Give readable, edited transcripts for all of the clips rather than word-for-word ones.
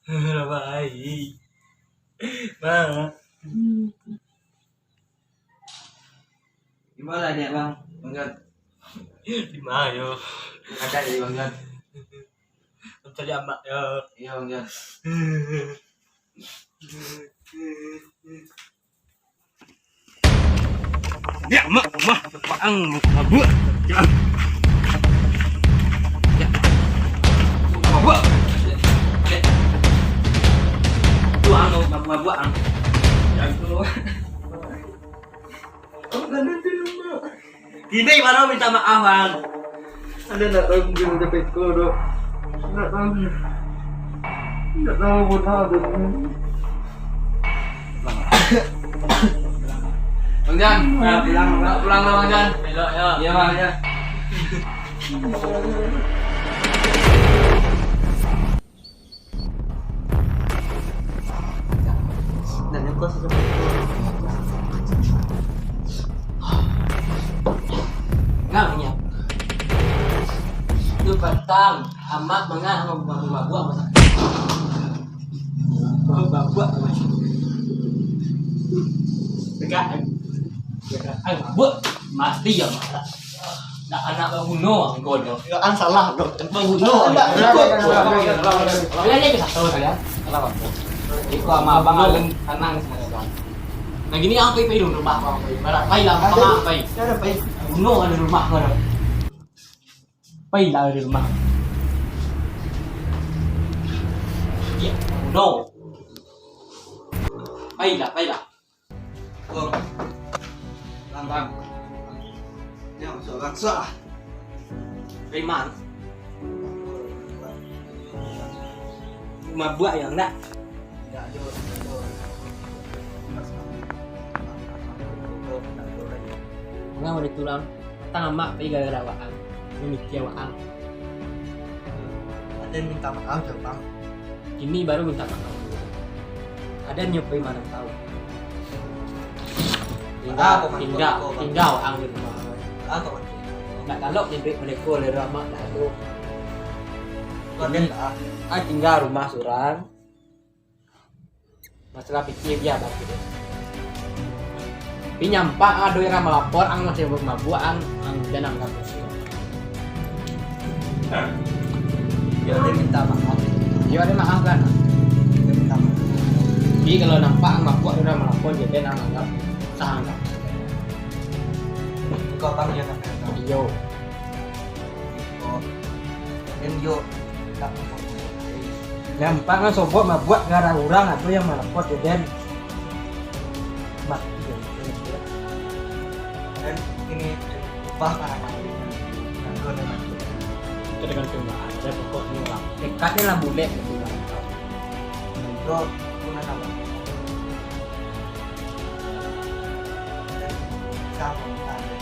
Baik. Bang. Gimana nih bang? Bang Jan? Di mana yo? Ada di Bang Jan? Mencari amak yo. Iya Bang Jan. Ya mak ang mabuk. Ya. Ya. Mabuk. Itu anu mabuk ang. Ya itu. Gini mana minta maaf bang. Ada nak tahu mungkin udah peko doh. Nak tahu. Nak tahu pun ada. Bang Jan, pulang lah Bang Jan. Belok ya. Iya Bang Jan. Dan yang kos itu. Ngangnya. Itu petang amat mengan mabuk masa. Mabuk. Dekat. Ay mabuk mati ya mata. Nak anak banguno angkon yo. Ya kan salah dong. Banguno. Kalian ini satu kalian. Kenapa? Iku sama abang alun tenang sekarang. Nah gini ang pay dong rumah apa pay. Pay lang pa pay. Ada pay. Banguno ada rumah ko. Pay lang di rumah. Ya, banguno. Pay lah. Oh. Bang. Yang seorang sah. Pay man. Mabuk yang enggak. Tidak ada. Nga udah tulang tama pay gara-gara waang. Memikir waang. Ada yang minta maaf ya Bang. Ini baru minta maaf. Ada nyobain mana tahu. Tinggal waang di rumah. Apa? Nak kalau nyebek mereka oleh ramah dah tu. Konten tak. Tinggal rumah surang. Masalah pikir dia bagi dia. Tapi nyampak ada yang melapor, ang masih bermabuk, ang dan anggap bersih. Dia ada minta maaf. Dia ada maaf kan? Dia minta maaf. Jadi kalau nampak ang mabuk ada yang melapor, jadi ang anggap sah anggap. Kau Bang ya kan? Iyo. Oh. Dan yo tak Nampak kan sobot mabuk gara orang atau yang melapor jadi mak. dan ini ubah karena main. Itu dengan cuma ada pokoknya orang. Dekatnya lah boleh. Bro, guna nama. Dan sama ada.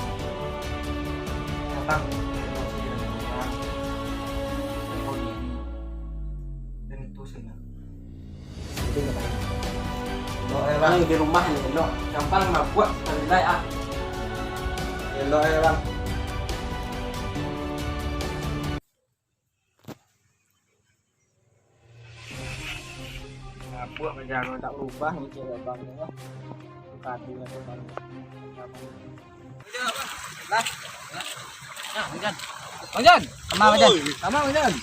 Tentang dan itu senang. Jadi nggak baik. Lo Orang di rumah nih, lo gampang mabuk nilai ah. lo Bang. Mabuk menjaga tak berubah nih cewek bang ya. Kadinya tuh bang. Nah, Bang Jan, kemana Bang Jan? Sama Bang Jan.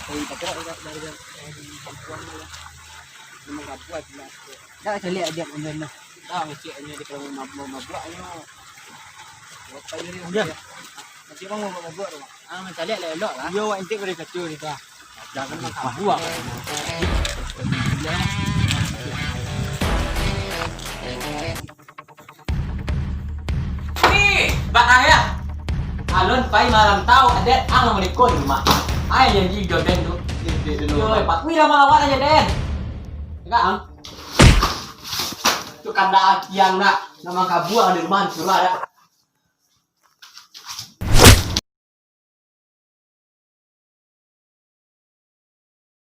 Oh, tak kira dari perempuan lah. Memang tak buat lah. Dah saya lihat dia Bang Jan lah. Dah mesti ini di kalau mabuk ayo. Buat pay ni Bang Jan. Nanti bang mau mabuk tu. Macam lihat elok lah. Yo, intik boleh kecil ni tu. Jangan mabuk. Bạn này à? Luôn phải mà làm tao đen ăn là một con mà ai yang gì được đen tuh rồi Pak Wi lama lawan aja Den enggak tuh kanda yang nak nama kabu ada di rumah suruh ada